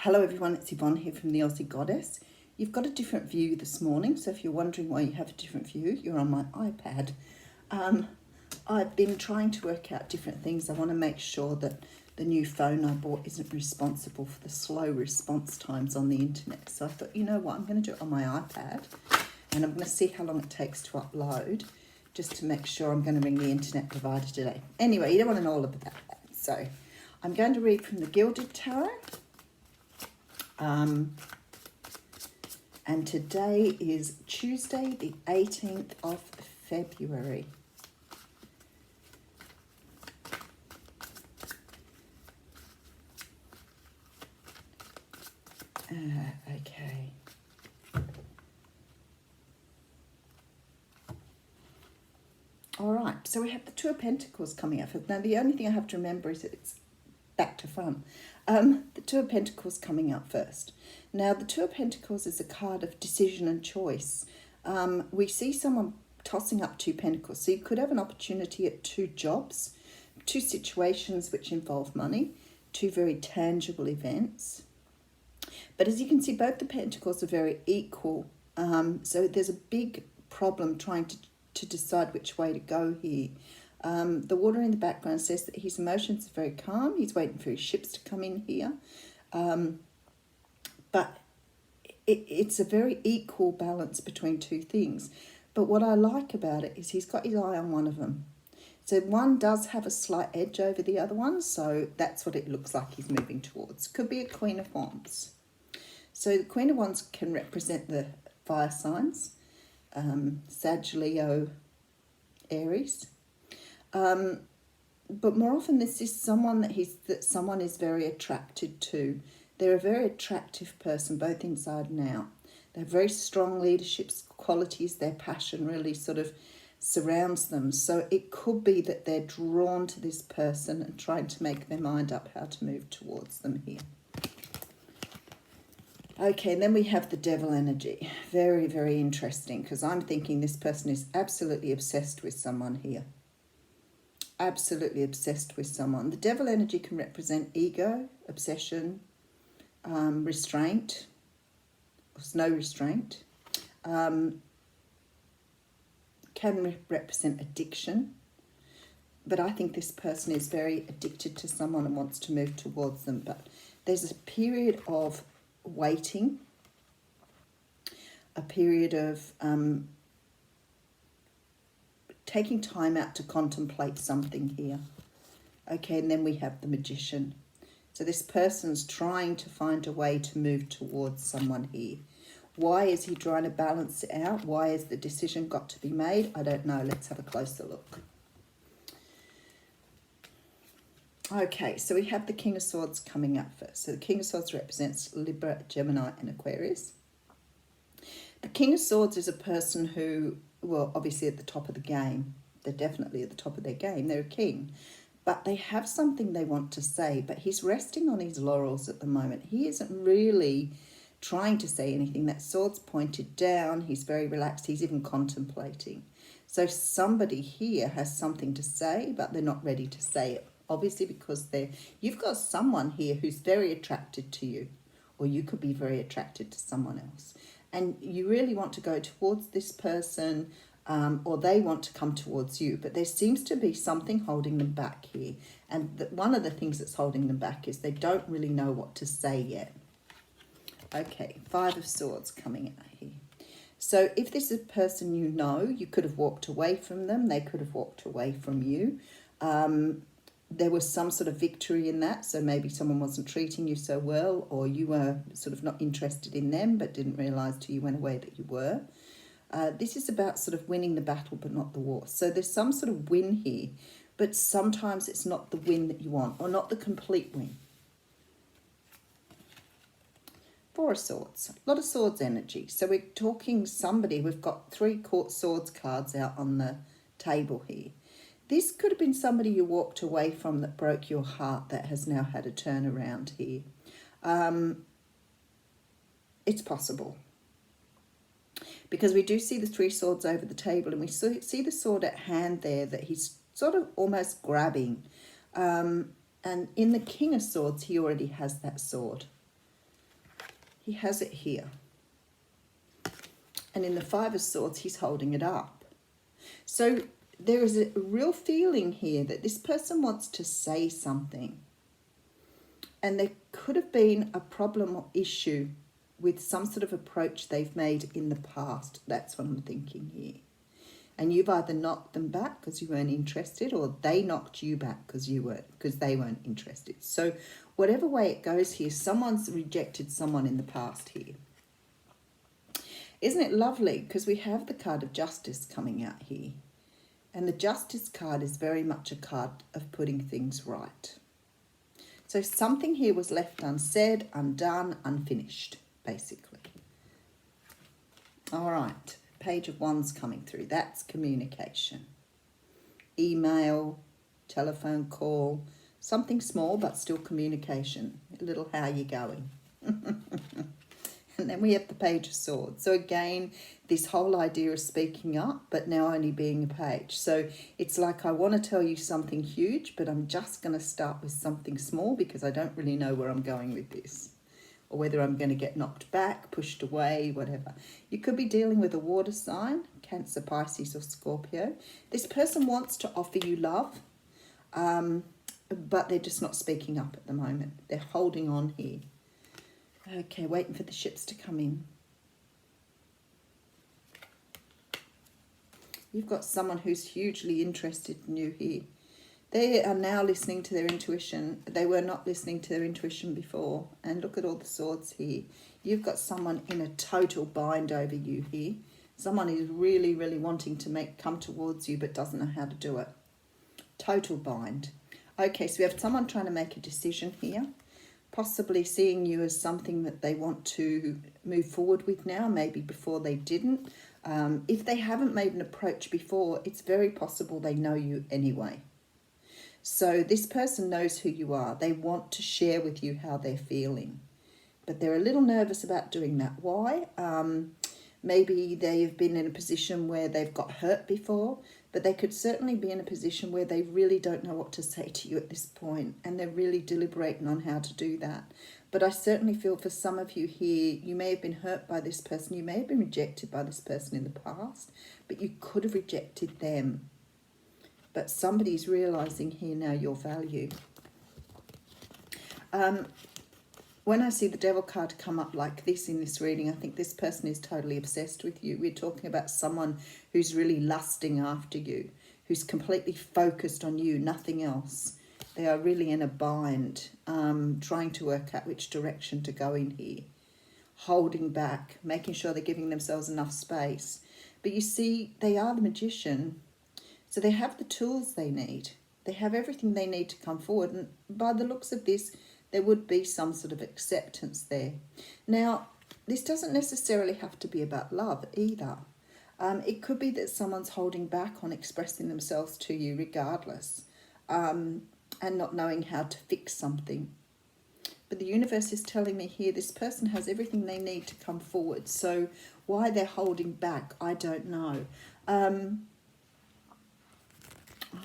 Hello everyone, it's Yvonne here from the Aussie Goddess. You've got a different view this morning, so if you're wondering why you have a different view, you're on my iPad. I've been trying to work out different things. I want to make sure that the new phone I bought isn't responsible for the slow response times on the internet. So I thought, you know what, I'm going to do it on my iPad and I'm going to see how long it takes to upload just to make sure I'm going to ring the internet provider today. Anyway, you don't want to know all about that. So I'm going to read from the Gilded Tarot. And today is Tuesday, the 18th of February. Okay. All right, so we have the Two of Pentacles coming up. Now, the only thing I have to remember is that it's back to front. The Two of Pentacles coming up first. Now, the Two of Pentacles is a card of decision and choice. We see someone tossing up two pentacles. So you could have an opportunity at two jobs, two situations which involve money, two very tangible events. But as you can see, both the pentacles are very equal. So there's a big problem trying to decide which way to go here. The water in the background says that his emotions are very calm. He's waiting for his ships to come in here. But it's a very equal balance between two things. But what I like about it is he's got his eye on one of them. So one does have a slight edge over the other one. So that's what it looks like he's moving towards. Could be a Queen of Wands. So the Queen of Wands can represent the fire signs. Sag, Leo, Aries. But more often this is someone that someone is very attracted to. They're a very attractive person, both inside and out. They have very strong leadership qualities. Their passion really sort of surrounds them. So it could be that they're drawn to this person and trying to make their mind up how to move towards them here. Okay, and then we have the Devil energy. Very, very interesting, because I'm thinking this person is absolutely obsessed with someone here. Absolutely obsessed with someone. The Devil energy can represent ego, obsession, restraint, or no restraint. Can represent addiction. But I think this person is very addicted to someone and wants to move towards them. But there's a period of waiting, a period of taking time out to contemplate something here. Okay, and then we have the Magician. So this person's trying to find a way to move towards someone here. Why is he trying to balance it out? Why has the decision got to be made? I don't know. Let's have a closer look. Okay, so we have the King of Swords coming up first. So the King of Swords represents Libra, Gemini and Aquarius. The King of Swords is a person who, well, obviously at the top of the game. They're definitely at the top of their game. They're a king. But they have something they want to say, but he's resting on his laurels at the moment. He isn't really trying to say anything. That sword's pointed down. He's very relaxed. He's even contemplating. So somebody here has something to say, but they're not ready to say it. Obviously, because you've got someone here who's very attracted to you, or you could be very attracted to someone else. And you really want to go towards this person, or they want to come towards you. But there seems to be something holding them back here. And one of the things that's holding them back is they don't really know what to say yet. Okay, Five of Swords coming out here. So if this is a person you know, you could have walked away from them. They could have walked away from you. There was some sort of victory in that. So maybe someone wasn't treating you so well, or you were sort of not interested in them, but didn't realise till you went away that you were. This is about sort of winning the battle, but not the war. So there's some sort of win here, but sometimes it's not the win that you want, or not the complete win. Four of Swords, a lot of swords energy. So we're talking somebody, we've got three court swords cards out on the table here. This could have been somebody you walked away from that broke your heart that has now had a turnaround here. It's possible. Because we do see the three swords over the table, and we see the sword at hand there that he's sort of almost grabbing. And in the King of Swords, he already has that sword. he has it here. And in the Five of Swords, he's holding it up. So there is a real feeling here that this person wants to say something. And there could have been a problem or issue with some sort of approach they've made in the past. That's what I'm thinking here. And you've either knocked them back because you weren't interested, or they knocked you back because they weren't interested. So whatever way it goes here, someone's rejected someone in the past here. Isn't it lovely? Because we have the card of Justice coming out here. And the Justice card is very much a card of putting things right. So something here was left unsaid, undone, unfinished, basically. All right, Page of Wands coming through. That's communication. Email, telephone call, something small but still communication. A little how you going. And then we have the Page of Swords. So again, this whole idea of speaking up, but now only being a page. So it's like, I want to tell you something huge, but I'm just going to start with something small because I don't really know where I'm going with this. Or whether I'm going to get knocked back, pushed away, whatever. You could be dealing with a water sign, Cancer, Pisces or Scorpio. This person wants to offer you love, but they're just not speaking up at the moment. They're holding on here. Okay, waiting for the ships to come in. You've got someone who's hugely interested in you here. They are now listening to their intuition. They were not listening to their intuition before. And look at all the swords here. You've got someone in a total bind over you here. Someone is really, really wanting to come towards you but doesn't know how to do it. Total bind. Okay, so we have someone trying to make a decision here. Possibly seeing you as something that they want to move forward with now, maybe before they didn't. If they haven't made an approach before, it's very possible they know you anyway. So this person knows who you are. They want to share with you how they're feeling. But they're a little nervous about doing that. Why? Maybe they've been in a position where they've got hurt before, but they could certainly be in a position where they really don't know what to say to you at this point, and they're really deliberating on how to do that. But I certainly feel for some of you here, you may have been hurt by this person, you may have been rejected by this person in the past, but you could have rejected them. But somebody's realising here now your value. When I see the Devil card come up like this in this reading, I think this person is totally obsessed with you. We're talking about someone who's really lusting after you, who's completely focused on you, nothing else. They are really in a bind, trying to work out which direction to go in here, holding back, making sure they're giving themselves enough space. But you see, they are the magician, so they have the tools they need. They have everything they need to come forward, and by the looks of this, there would be some sort of acceptance there. Now, this doesn't necessarily have to be about love either. It could be that someone's holding back on expressing themselves to you regardless, and not knowing how to fix something. But the universe is telling me here this person has everything they need to come forward. So why they're holding back, I don't know.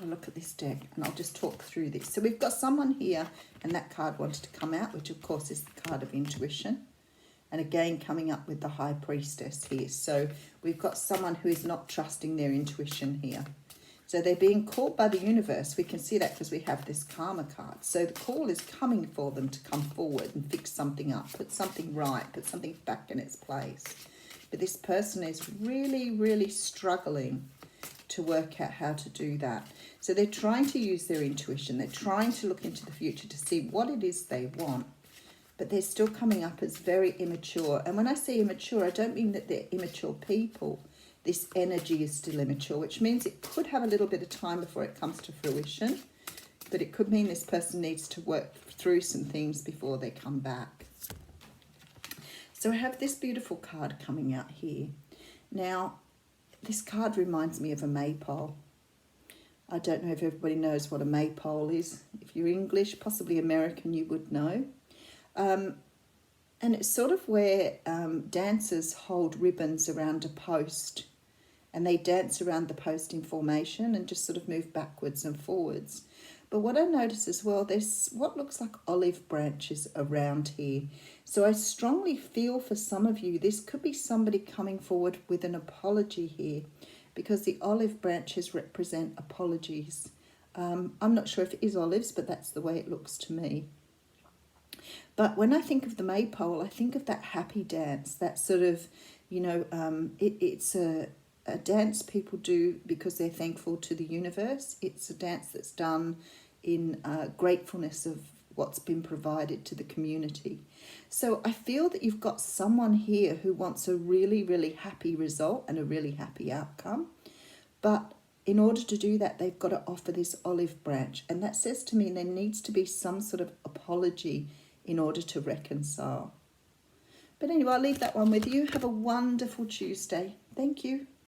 I'll look at this deck and I'll just talk through this. So we've got someone here, and that card wanted to come out, which of course is the card of intuition. And again, coming up with the High Priestess here. So we've got someone who is not trusting their intuition here. So they're being called by the universe. We can see that because we have this Karma card. So the call is coming for them to come forward and fix something up, put something right, put something back in its place. But this person is really, really struggling to work out how to do that. So they're trying to use their intuition. They're trying to look into the future to see what it is they want. But they're still coming up as very immature. And when I say immature, I don't mean that they're immature people. This energy is still immature, which means it could have a little bit of time before it comes to fruition. But it could mean this person needs to work through some things before they come back. So I have this beautiful card coming out here. Now, this card reminds me of a maypole. I don't know if everybody knows what a maypole is. If you're English, possibly American, you would know. And it's sort of where dancers hold ribbons around a post, and they dance around the post in formation and just sort of move backwards and forwards. But what I notice as well, there's what looks like olive branches around here. So I strongly feel for some of you, this could be somebody coming forward with an apology here, because the olive branches represent apologies. I'm not sure if it is olives, but that's the way it looks to me. But when I think of the maypole, I think of that happy dance, that sort of, it's a dance people do because they're thankful to the universe. It's a dance that's done in gratefulness of what's been provided to the community. So I feel that you've got someone here who wants a really, really happy result and a really happy outcome. But in order to do that, they've got to offer this olive branch. And that says to me there needs to be some sort of apology in order to reconcile. But anyway, I'll leave that one with you. Have a wonderful Tuesday. Thank you.